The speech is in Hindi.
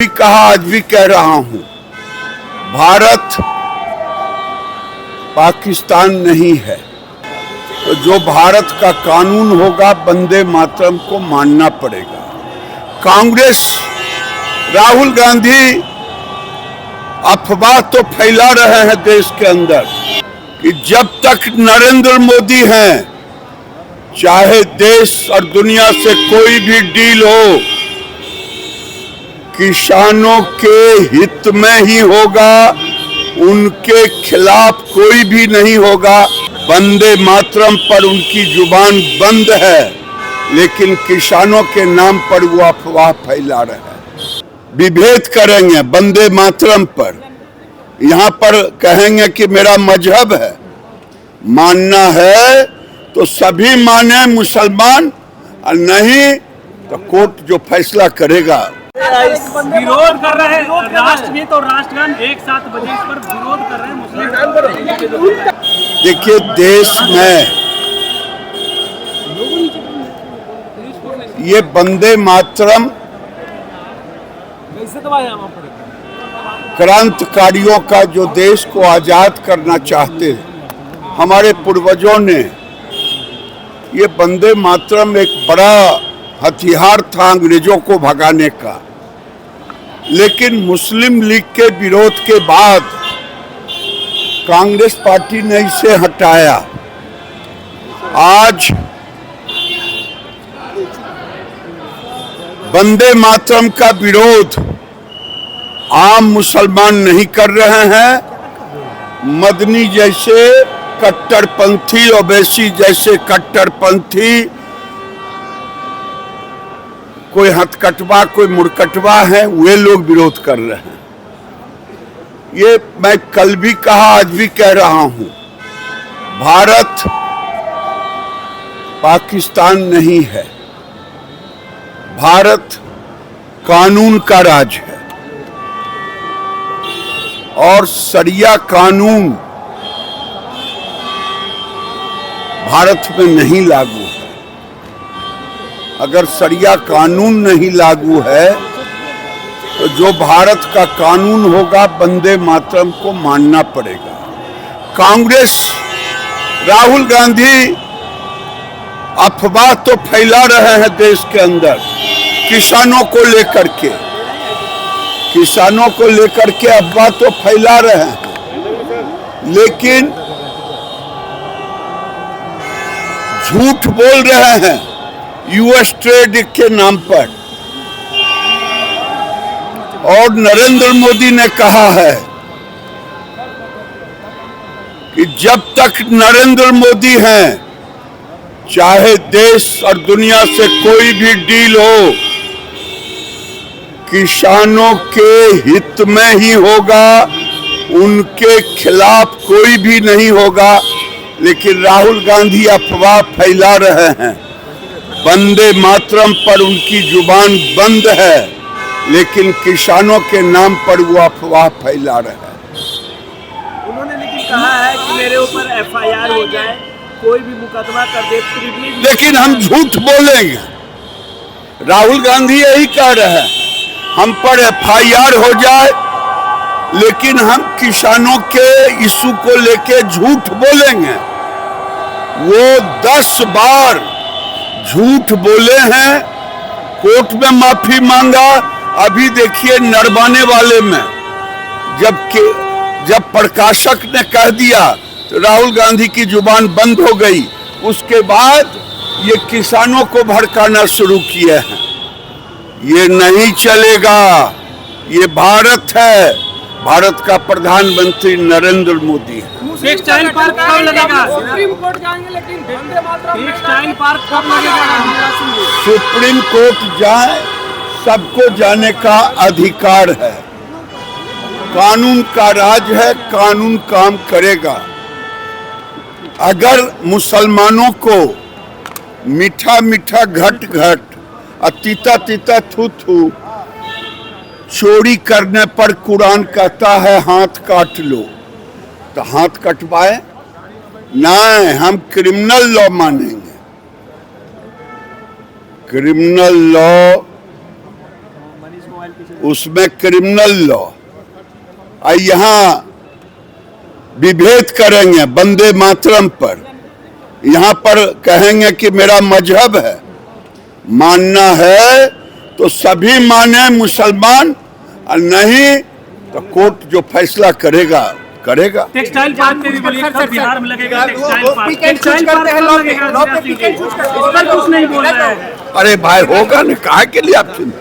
भी कहा, आज भी कह रहा हूं, भारत पाकिस्तान नहीं है। तो जो भारत का कानून होगा, वंदे मातरम को मानना पड़ेगा। कांग्रेस, राहुल गांधी अफवाह तो फैला रहे हैं देश के अंदर कि जब तक नरेंद्र मोदी हैं, चाहे देश और दुनिया से कोई भी डील हो, किसानों के हित में ही होगा, उनके खिलाफ कोई भी नहीं होगा। वंदे मातरम पर उनकी जुबान बंद है, लेकिन किसानों के नाम पर वो अफवाह फैला रहे हैं। विभेद करेंगे वंदे मातरम पर, यहाँ पर कहेंगे कि मेरा मजहब है, मानना है तो सभी माने मुसलमान, और नहीं तो कोर्ट जो फैसला करेगा। विरोध कर रहे हैं, राष्ट्रगीत और राष्ट्रगान एक साथ बजे, इस पर विरोध कर रहे हैं मुस्लिम। देखिए, देश में ये वंदे मातरम क्रांतिकारियों का जो देश को आजाद करना चाहते हैं, हमारे पूर्वजों ने, ये वंदे मातरम एक बड़ा हथियार था अंग्रेजों को भगाने का। लेकिन मुस्लिम लीग के विरोध के बाद कांग्रेस पार्टी ने इसे हटाया। आज वंदे मातरम का विरोध आम मुसलमान नहीं कर रहे हैं। मदनी जैसे कट्टरपंथी, ओवैसी जैसे कट्टरपंथी, कोई हथकटवा, कोई मुड़कटवा है, वे लोग विरोध कर रहे हैं। ये मैं कल भी कहा, आज भी कह रहा हूं, भारत पाकिस्तान नहीं है। भारत कानून का राज है और शरिया कानून भारत में नहीं लागू है। अगर शरिया कानून नहीं लागू है तो जो भारत का कानून होगा, वंदे मातरम को मानना पड़ेगा। कांग्रेस, राहुल गांधी अफवाह तो फैला रहे हैं देश के अंदर किसानों को लेकर के, अफवाह तो फैला रहे हैं, लेकिन झूठ बोल रहे हैं यूएस ट्रेड के नाम पर। और नरेंद्र मोदी ने कहा है कि जब तक नरेंद्र मोदी हैं, चाहे देश और दुनिया से कोई भी डील हो, किसानों के हित में ही होगा, उनके खिलाफ कोई भी नहीं होगा। लेकिन राहुल गांधी अफवाह फैला रहे हैं, वंदे मातरम पर उनकी जुबान बंद है, लेकिन किसानों के नाम पर वो अफवाह फैला रहे हैं। उन्होंने लेकिन कहा है कि मेरे ऊपर एफआईआर हो जाए, कोई भी मुकदमा कर दे, लेकिन हम झूठ बोलेंगे। राहुल गांधी यही कह रहे हैं, हम पर एफआईआर हो जाए, लेकिन हम किसानों के इशू को लेके झूठ बोलेंगे। वो 10 बार झूठ बोले हैं, कोर्ट में माफी मांगा। अभी देखिए नरवाने वाले में जब प्रकाशक ने कह दिया तो राहुल गांधी की जुबान बंद हो गई। उसके बाद ये किसानों को भड़काना शुरू किए हैं। ये नहीं चलेगा। ये भारत है, भारत का प्रधानमंत्री नरेंद्र मोदी है। टेक्सटाइल पार्क कब लगेगा? सुप्रीम कोर्ट जाएंगे, लेकिन टेक्सटाइल पार्क कब लगेगा? सुप्रीम कोर्ट जाए, सबको जाने का अधिकार है। कानून का राज है, कानून काम करेगा। अगर मुसलमानों को मीठा मीठा घट घट और तीता तीता थू थू चोरी करने पर कुरान कहता है हाथ काट लो, तो हाथ कटवाए? नहीं, हम क्रिमिनल लॉ मानेंगे। क्रिमिनल लॉ उसमें क्रिमिनल लॉ, यहाँ विभेद करेंगे वंदे मातरम पर, यहाँ पर कहेंगे कि मेरा मजहब है, मानना है तो सभी माने मुसलमान, और नहीं तो कोर्ट जो फैसला करेगा करेगा। टेक्सटाइल पार्क पे भी बोलिए कब बिहार में लगेगा टेक्सटाइल पार्क? टेक्सटाइल पार्क पे लॉ पे पिकेट इस पर कुछ नहीं बोल रहे हैं। अरे भाई होगा ना, काहे के लिए आप चिंता